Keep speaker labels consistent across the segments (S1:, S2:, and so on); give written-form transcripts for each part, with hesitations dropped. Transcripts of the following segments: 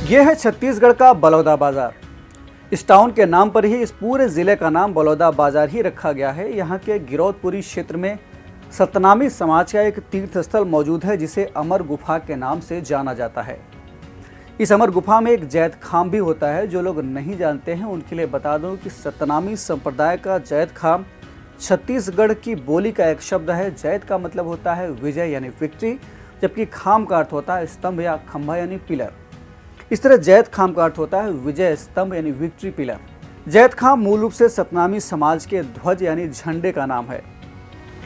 S1: ये है छत्तीसगढ़ का बलौदा बाजार। इस टाउन के नाम पर ही इस पूरे ज़िले का नाम बलौदा बाजार ही रखा गया है। यहाँ के गिरौदपुरी क्षेत्र में सतनामी समाज का एक तीर्थ स्थल मौजूद है जिसे अमर गुफा के नाम से जाना जाता है। इस अमर गुफा में एक जैत खाम भी होता है। जो लोग नहीं जानते हैं उनके लिए बता दूं कि सतनामी संप्रदाय का जैत खाम छत्तीसगढ़ की बोली का एक शब्द है। जैत का मतलब होता है विजय यानी विक्ट्री, जबकि खाम का अर्थ होता है स्तंभ या खंभा यानी पिलर। इस तरह जैत खाम का अर्थ होता है विजय स्तंभ यानी विक्ट्री पिलर। जैत खाम मूल रूप से सतनामी समाज के ध्वज यानी झंडे का नाम है।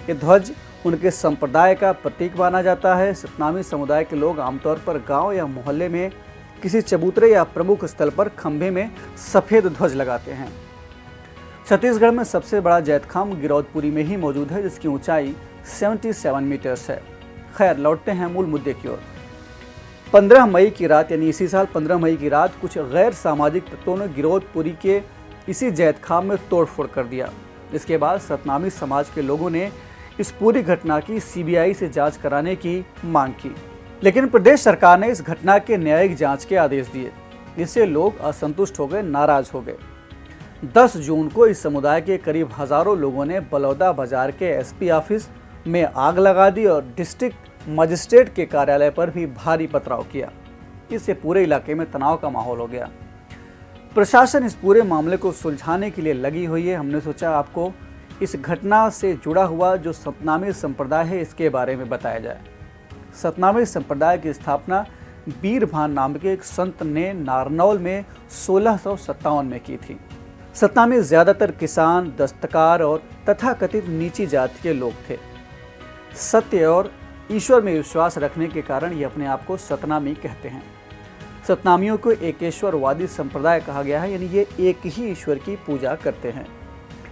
S1: ये ध्वज उनके संप्रदाय का प्रतीक माना जाता है। सतनामी समुदाय के लोग आमतौर पर गांव या मोहल्ले में किसी चबूतरे या प्रमुख स्थल पर खंभे में सफेद ध्वज लगाते हैं। छत्तीसगढ़ में सबसे बड़ा जैत खाम गिरौदपुरी में ही मौजूद है, जिसकी ऊंचाई 77 मीटर्स है। खैर, लौटते हैं मूल मुद्दे की ओर। 15 मई की रात यानी इसी साल 15 मई की रात कुछ गैर सामाजिक तत्वों ने गिरौदपुरी के इसी जैत खाम में तोड़फोड़ कर दिया। इसके बाद सतनामी समाज के लोगों ने इस पूरी घटना की सीबीआई से जांच कराने की मांग की, लेकिन प्रदेश सरकार ने इस घटना के न्यायिक जांच के आदेश दिए। इससे लोग असंतुष्ट हो गए, नाराज हो गए। 10 जून को इस समुदाय के करीब हजारों लोगों ने बलौदा बाजार के एसपी ऑफिस में आग लगा दी और डिस्ट्रिक्ट मजिस्ट्रेट के कार्यालय पर भी भारी पथराव किया। इससे पूरे इलाके में तनाव का माहौल हो गया। प्रशासन इस पूरे मामले को सुलझाने के लिए लगी हुई है। हमने सोचा आपको इस घटना से जुड़ा हुआ जो सतनामी संप्रदाय है इसके बारे में बताया जाए। सतनामी संप्रदाय की स्थापना बीरभान नाम के एक संत ने नारनौल में 1657 में की थी। सतनामी ज्यादातर किसान, दस्तकार और तथाकथित नीची जाति के लोग थे। सत्य और ईश्वर में विश्वास रखने के कारण ये अपने आप को सतनामी कहते हैं। सतनामियों को एकेश्वरवादी संप्रदाय कहा गया है, यानी ये एक ही ईश्वर की पूजा करते हैं।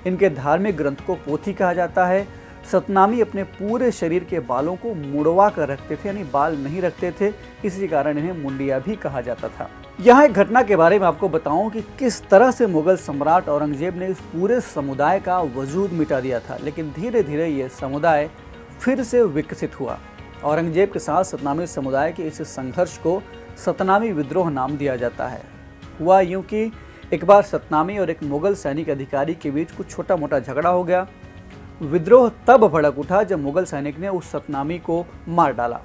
S1: इनके धार्मिक ग्रंथ को पोथी कहा जाता है। सतनामी अपने पूरे शरीर के बालों को मुड़वा कर रखते थे, यानी बाल नहीं रखते थे, इसी कारण इन्हें मुंडिया भी कहा जाता था। यहाँ एक घटना के बारे में आपको बताऊं कि किस तरह से मुगल सम्राट औरंगजेब ने इस पूरे समुदाय का वजूद मिटा दिया था, लेकिन धीरे धीरे ये समुदाय फिर से विकसित हुआ। औरंगजेब के साथ सतनामी समुदाय के इस संघर्ष को सतनामी विद्रोह नाम दिया जाता है। हुआ यूं कि एक बार सतनामी और एक मुगल सैनिक अधिकारी के बीच कुछ छोटा मोटा झगड़ा हो गया। विद्रोह तब भड़क उठा जब मुगल सैनिक ने उस सतनामी को मार डाला।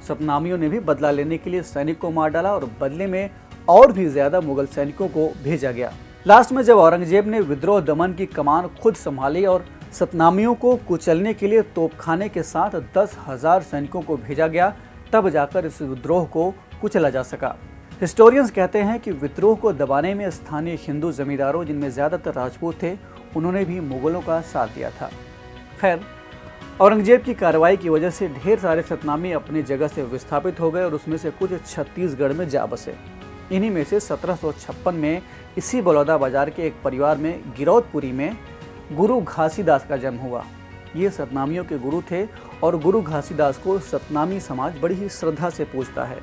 S1: सतनामियों ने भी बदला लेने के लिए सैनिक को मार डाला और बदले में और भी ज्यादा मुगल सैनिकों को भेजा गया। लास्ट में जब औरंगजेब ने विद्रोह दमन की कमान खुद संभाली और सतनामियों को कुचलने के लिए तोपखाने के साथ 10,000 सैनिकों को भेजा गया, तब जाकर इस विद्रोह को कुचला जा सका। हिस्टोरियंस कहते हैं कि विद्रोह को दबाने में स्थानीय हिंदू जमींदारों, जिनमें ज़्यादातर राजपूत थे, उन्होंने भी मुगलों का साथ दिया था। खैर, औरंगजेब की कार्रवाई की वजह से ढेर सारे सतनामी अपनी जगह से विस्थापित हो गए और उसमें से कुछ छत्तीसगढ़ में जा बसे। इन्हीं में से 1756 में इसी बलौदा बाजार के एक परिवार में गिरौदपुरी में गुरु घासीदास का जन्म हुआ। ये सतनामियों के गुरु थे और गुरु घासीदास को सतनामी समाज बड़ी ही श्रद्धा से पूजता है।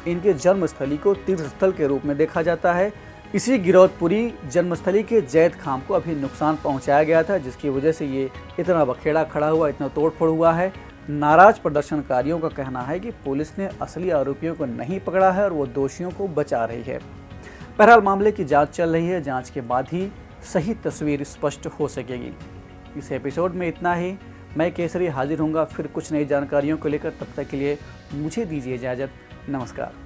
S1: इनके जन्मस्थली को तीर्थस्थल के रूप में देखा जाता है। इसी गिरौदपुरी जन्मस्थली के जैत खाम को अभी नुकसान पहुंचाया गया था, जिसकी वजह से ये इतना बखेड़ा खड़ा हुआ, इतना तोड़फोड़ हुआ है। नाराज प्रदर्शनकारियों का कहना है कि पुलिस ने असली आरोपियों को नहीं पकड़ा है और वो दोषियों को बचा रही है। बहरहाल मामले की जांच चल रही है। जांच के बाद ही सही तस्वीर स्पष्ट हो सकेगी। इस एपिसोड में इतना ही। मैं केसरी हाजिर होऊंगा फिर कुछ नई जानकारियों को लेकर। तब तक के लिए मुझे दीजिए इजाज़त। नमस्कार।